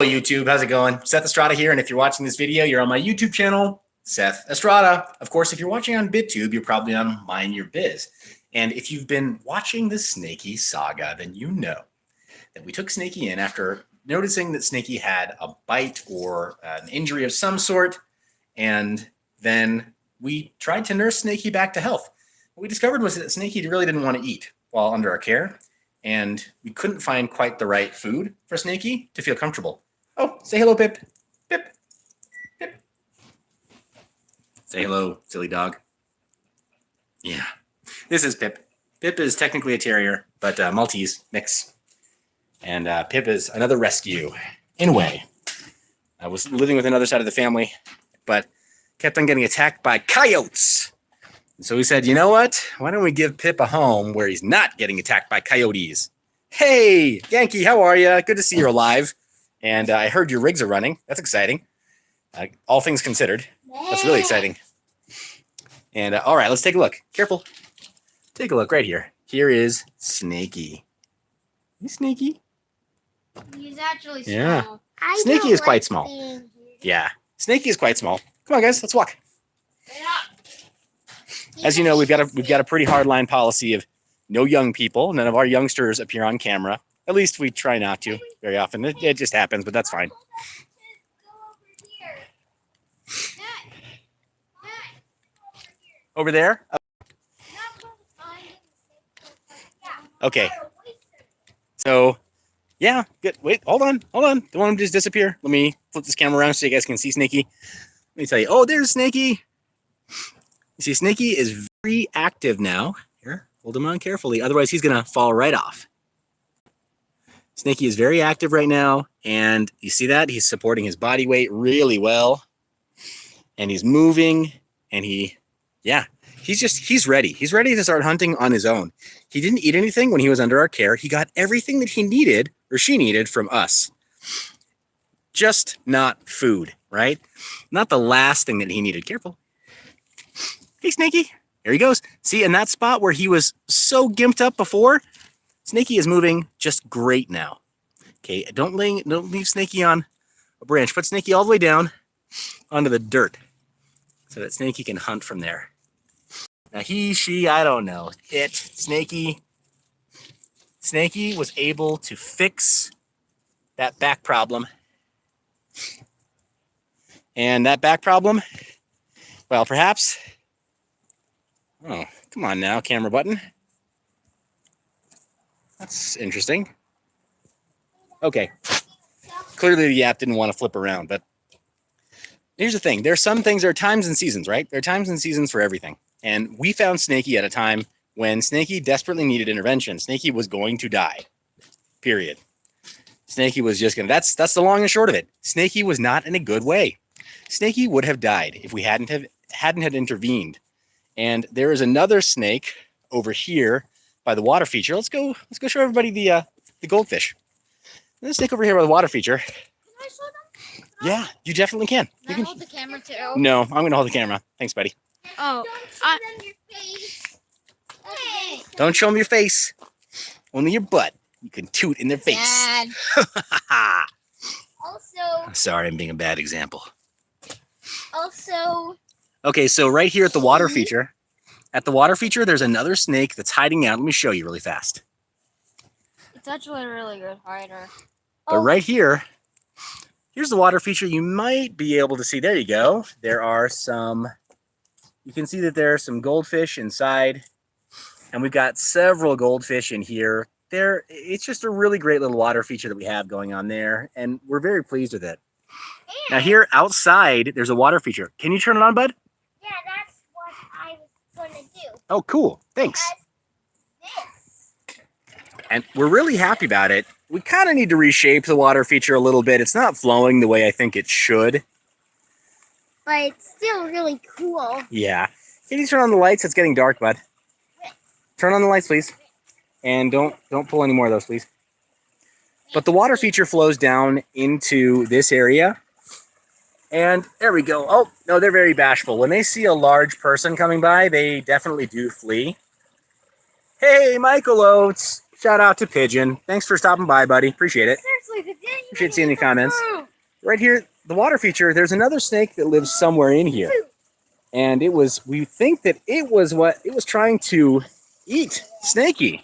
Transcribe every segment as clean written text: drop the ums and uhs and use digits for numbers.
Hello YouTube, how's it going? Seth Estrada here, and if you're watching this video, you're on my YouTube channel, Seth Estrada. Of course, if you're watching on BitTube, you're probably on mineyour.biz. And if you've been watching the Snakey saga, then you know that we took Snakey in after noticing that Snakey had a bite or an injury of some sort, and then we tried to nurse Snakey back to health. What we discovered was that Snakey really didn't want to eat while under our care, and we couldn't find quite the right food for Snakey to feel comfortable. Oh, say hello, Pip. Pip. Pip. Say hello, silly dog. Yeah, this is Pip. Pip is technically a terrier, but Maltese mix. And Pip is another rescue, in a way. I was living with another side of the family, but kept on getting attacked by coyotes. And so we said, you know what? Why don't we give Pip a home where he's not getting attacked by coyotes? Hey, Yankee, how are you? Good to see you're alive. And I heard your rigs are running. That's exciting. All things considered. That's really exciting. And all right, let's take a look. Careful. Take a look right here. Here is Snakey. He's Snakey. He's actually small. Yeah. Snakey is quite small. Yeah. Snakey is quite small. Come on, guys. Let's walk. As you know, we've got a pretty hardline policy of no young people. None of our youngsters appear on camera. At least we try not to very often. It just happens, but that's fine. Over there? Okay. So, yeah, good. Wait, hold on. Don't want him to just disappear. Let me flip this camera around so you guys can see Snakey. Let me tell you. Oh, there's Snakey. You see, Snakey is very active now. Here, hold him on carefully. Otherwise, he's going to fall right off. Snakey is very active right now, and you see that? He's supporting his body weight really well, and he's moving, and he's ready. He's ready to start hunting on his own. He didn't eat anything when he was under our care. He got everything that he needed, or she needed, from us. Just not food, right? Not the last thing that he needed. Careful. Hey, Snakey. There he goes. See, in that spot where he was so gimped up before, Snakey is moving just great now. Okay, don't leave Snakey on a branch. Put Snakey all the way down onto the dirt so that Snakey can hunt from there. Now he, she, I don't know. Snakey was able to fix that back problem. And that back problem, well, perhaps, oh, come on now, camera button. That's interesting. Okay. Clearly the app didn't want to flip around, but here's the thing. There's some things, there are times and seasons, right? There are times and seasons for everything. And we found Snakey at a time when Snakey desperately needed intervention. Snakey was going to die. Period. Snakey was just going to, that's the long and short of it. Snakey was not in a good way. Snakey would have died if we hadn't had intervened. And there is another snake over here by the water feature. Let's go show everybody the goldfish. There's a snake over here by the water feature. Can I show them? Yeah, you definitely can. Can I hold the camera too? No, I'm going to hold the camera. Thanks, buddy. Oh, don't show them your face. Hey. Don't show them your face. Only your butt. You can toot in their face. Dad. Also. Sorry, I'm being a bad example. Also. Okay, so right here at the water feature, there's another snake that's hiding out. Let me show you really fast. It's actually a really good hider. But right here, here's the water feature. You might be able to see. There you go. There are some. You can see that there are some goldfish inside, and we've got several goldfish in here. It's just a really great little water feature that we have going on there, and we're very pleased with it. Now here outside, there's a water feature. Can you turn it on, bud? Yeah, that's what I was going to do. Oh, cool. Thanks. And we're really happy about it. We kind of need to reshape the water feature a little bit. It's not flowing the way I think it should. But it's still really cool. Yeah. Can you turn on the lights? It's getting dark, bud. Turn on the lights, please. And don't pull any more of those, please. But the water feature flows down into this area. And there we go. Oh, no, they're very bashful. When they see a large person coming by, they definitely do flee. Hey, Michael Oates. Shout out to Pigeon. Thanks for stopping by, buddy. Appreciate it. Seriously, You should see in the comments. Right here, the water feature, there's another snake that lives somewhere in here. And we think that it was trying to eat Snakey.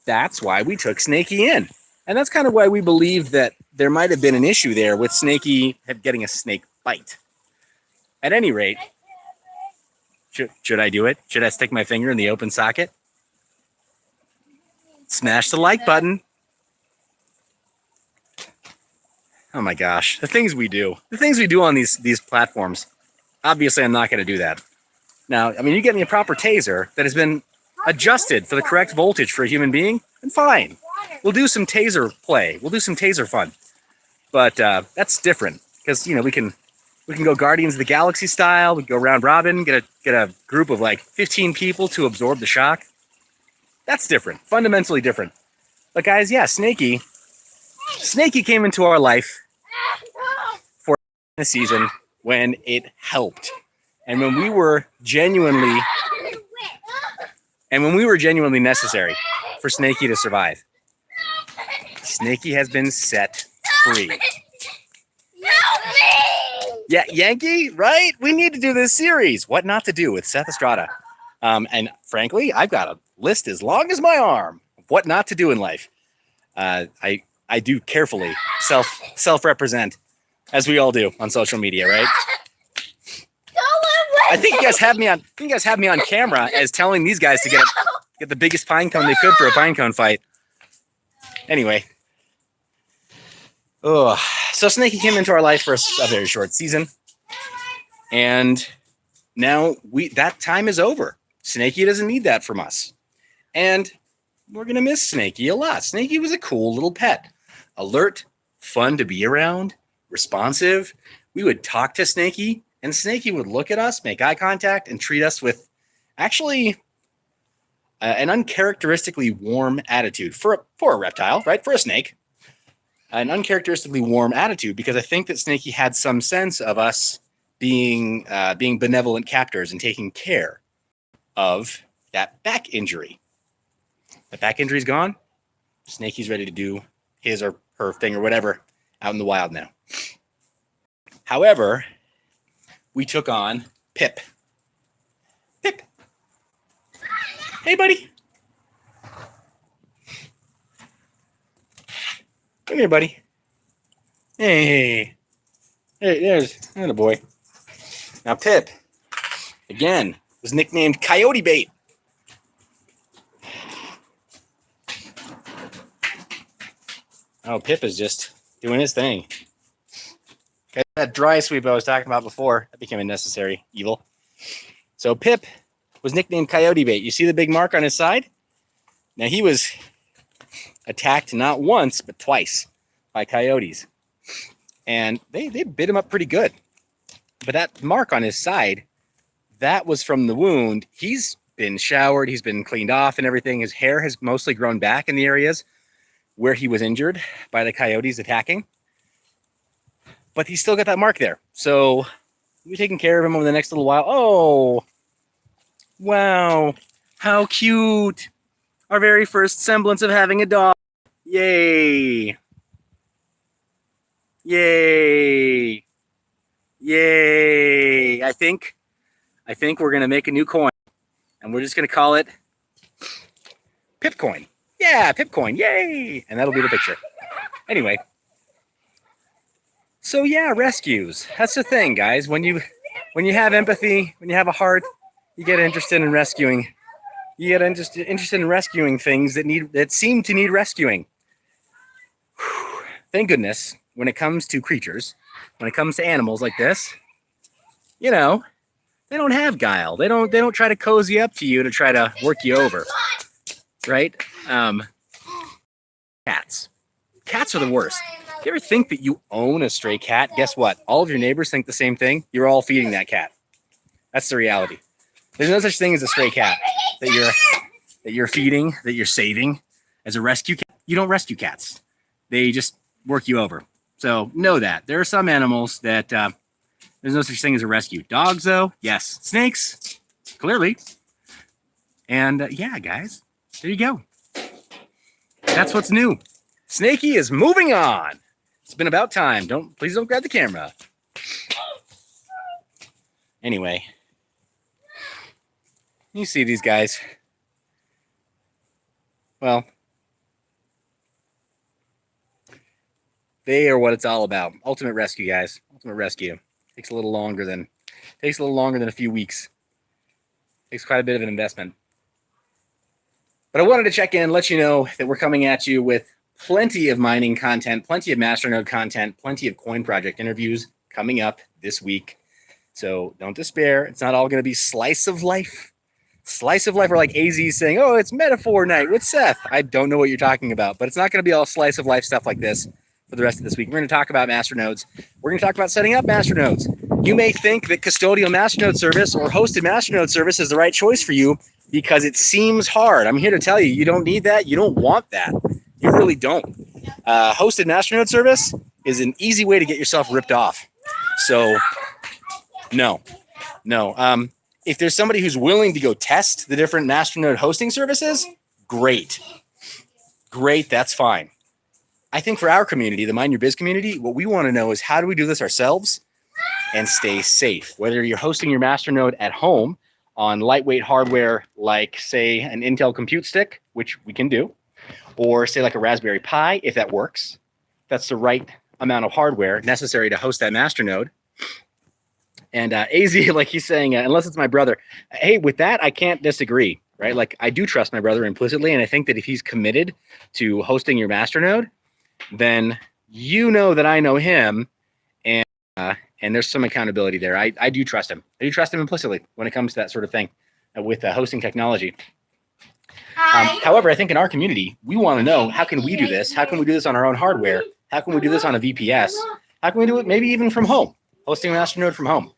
That's why we took Snakey in. And that's kind of why we believe that there might have been an issue there with Snakey getting a snake bite. At any rate, should I do it? Should I stick my finger in the open socket? Smash the like button. Oh my gosh, the things we do on these platforms. Obviously, I'm not going to do that. Now, I mean, you get me a proper taser that has been adjusted for the correct voltage for a human being, and fine. We'll do some taser play. We'll do some taser fun. But that's different because, you know, we can go Guardians of the Galaxy style. We can go round robin, get a group of like 15 people to absorb the shock. That's different, fundamentally different. But guys, yeah, Snakey came into our life for a season when it helped. And when we were genuinely necessary for Snakey to survive. Snakey has been set free. Yeah, Yankee, right? We need to do this series. What not to do with Seth Estrada. And frankly, I've got a list as long as my arm of what not to do in life. I do carefully self-represent, as we all do on social media, right? I think you guys have me on camera as telling these guys to get the biggest pine cone they could for a pine cone fight. Anyway. Oh, so Snakey came into our life for a very short season. And now that time is over. Snakey doesn't need that from us. And we're going to miss Snakey a lot. Snakey was a cool little pet. Alert, fun to be around, responsive. We would talk to Snakey, and Snakey would look at us, make eye contact, and treat us with actually an uncharacteristically warm attitude for a reptile, right? For a snake. An uncharacteristically warm attitude, because I think that Snakey had some sense of us being benevolent captors and taking care of that back injury. The back injury's gone. Snakey's ready to do his or her thing or whatever out in the wild now. However, we took on Pip. Pip. Hey, buddy. Come here, buddy. Hey. Hey, there's a boy. Now, Pip, again, was nicknamed Coyote Bait. Oh, Pip is just doing his thing. Okay, that dry sweep I was talking about before, that became a necessary evil. So Pip was nicknamed Coyote Bait. You see the big mark on his side? Now, he was attacked not once, but twice by coyotes. And they bit him up pretty good. But that mark on his side, that was from the wound. He's been showered, he's been cleaned off and everything. His hair has mostly grown back in the areas where he was injured by the coyotes attacking. But he's still got that mark there. So we'll be taking care of him over the next little while. Oh, wow. How cute. Our very first semblance of having a dog. Yay. Yay. Yay. I think we're going to make a new coin. And we're just going to call it Pipcoin. Yeah, Pipcoin. Yay. And that'll be the picture. Anyway. So yeah, rescues. That's the thing, guys. When you have empathy, when you have a heart, you get interested in rescuing. You get interested in rescuing things that seem to need rescuing. Whew. Thank goodness, when it comes to creatures, when it comes to animals like this, you know, they don't have guile. They don't try to cozy up to you to try to work you over, right? Cats. Cats are the worst. If you ever think that you own a stray cat, guess what? All of your neighbors think the same thing. You're all feeding that cat. That's the reality. There's no such thing as a stray cat that you're feeding, that you're saving as a rescue cat. You don't rescue cats. They just work you over. So know that. There are some animals that there's no such thing as a rescue. Dogs, though, yes. Snakes, clearly. And yeah, guys, there you go. That's what's new. Snakey is moving on. It's been about time. Please don't grab the camera. Anyway, you see these guys. Well, they are what it's all about. Ultimate rescue, guys. Ultimate rescue. Takes a little longer than a few weeks. Takes quite a bit of an investment. But I wanted to check in and let you know that we're coming at you with plenty of mining content, plenty of Masternode content, plenty of coin project interviews coming up this week. So don't despair. It's not all going to be slice of life. Slice of life, or like AZ saying, oh, it's metaphor night with Seth. I don't know what you're talking about, but it's not going to be all slice of life stuff like this for the rest of this week. We're going to talk about masternodes. We're going to talk about setting up masternodes. You may think that custodial masternode service or hosted masternode service is the right choice for you because it seems hard. I'm here to tell you, you don't need that. You don't want that. You really don't. Hosted masternode service is an easy way to get yourself ripped off. So, no. If there's somebody who's willing to go test the different masternode hosting services, great. That's fine. I think for our community, the Mind Your Biz community, what we want to know is how do we do this ourselves and stay safe? Whether you're hosting your masternode at home on lightweight hardware like, say, an Intel compute stick, which we can do, or say like a Raspberry Pi, if that works. That's the right amount of hardware necessary to host that masternode. And AZ, like he's saying, unless it's my brother, hey, with that, I can't disagree, right? Like I do trust my brother implicitly. And I think that if he's committed to hosting your masternode, then you know that I know him and there's some accountability there. I do trust him. I do trust him implicitly when it comes to that sort of thing with hosting technology. However, I think in our community, we want to know, how can we do this? How can we do this on our own hardware? How can we do this on a VPS? How can we do it maybe even from home, hosting a masternode from home?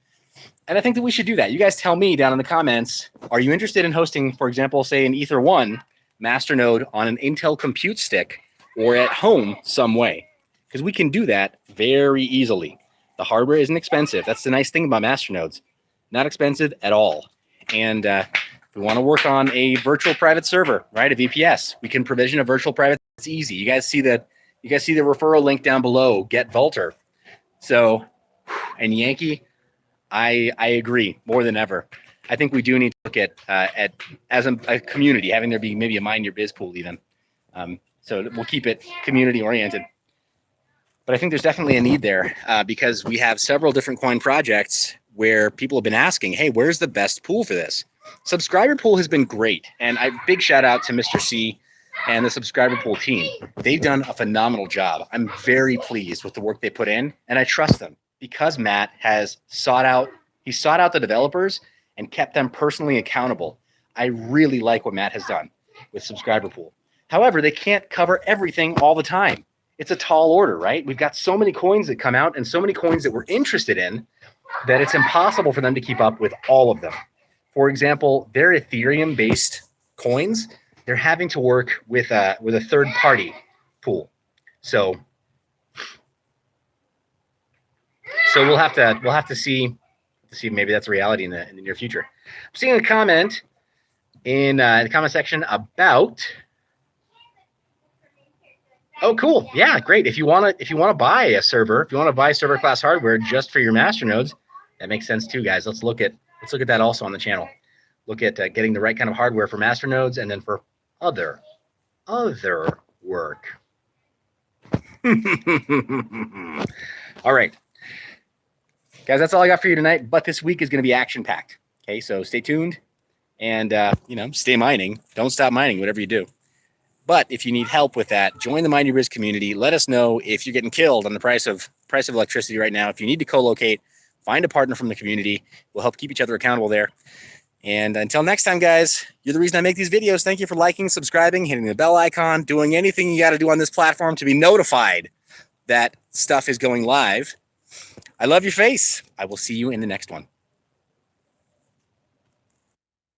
And I think that we should do that. You guys tell me down in the comments, are you interested in hosting, for example, say an Ether 1 masternode on an Intel compute stick or at home some way? Because we can do that very easily. The hardware isn't expensive. That's the nice thing about masternodes. Not expensive at all. And if we want to work on a virtual private server, right, a VPS, we can provision a virtual private. It's easy. You guys see the referral link down below, Get Vulter. So, and Yankee, I agree more than ever. I think we do need to look at as a community, having there be maybe a Mind Your Biz pool even. So we'll keep it community oriented. But I think there's definitely a need there because we have several different coin projects where people have been asking, hey, where's the best pool for this? Subscriber pool has been great. And big shout out to Mr. C and the subscriber pool team. They've done a phenomenal job. I'm very pleased with the work they put in, and I trust them because Matt has sought out the developers and kept them personally accountable. I really like what Matt has done with subscriber pool. However, they can't cover everything all the time. It's a tall order, right? We've got so many coins that come out and so many coins that we're interested in that it's impossible for them to keep up with all of them. For example, their Ethereum-based coins, they're having to work with a third-party pool. So we'll have to see if maybe that's a reality in the near future. I'm seeing a comment in the comment section about. Oh, cool! Yeah, great. If you want to buy a server, if you want to buy server class hardware just for your masternodes, that makes sense too, guys. Let's look at that also on the channel. Look at getting the right kind of hardware for masternodes and then for other work. All right, guys, that's all I got for you tonight. But this week is going to be action packed. Okay, so stay tuned and stay mining. Don't stop mining, whatever you do. But if you need help with that, join the Mind Your Biz community. Let us know if you're getting killed on the price of electricity right now. If you need to co-locate, find a partner from the community. We'll help keep each other accountable there. And until next time, guys, you're the reason I make these videos. Thank you for liking, subscribing, hitting the bell icon, doing anything you got to do on this platform to be notified that stuff is going live. I love your face. I will see you in the next one.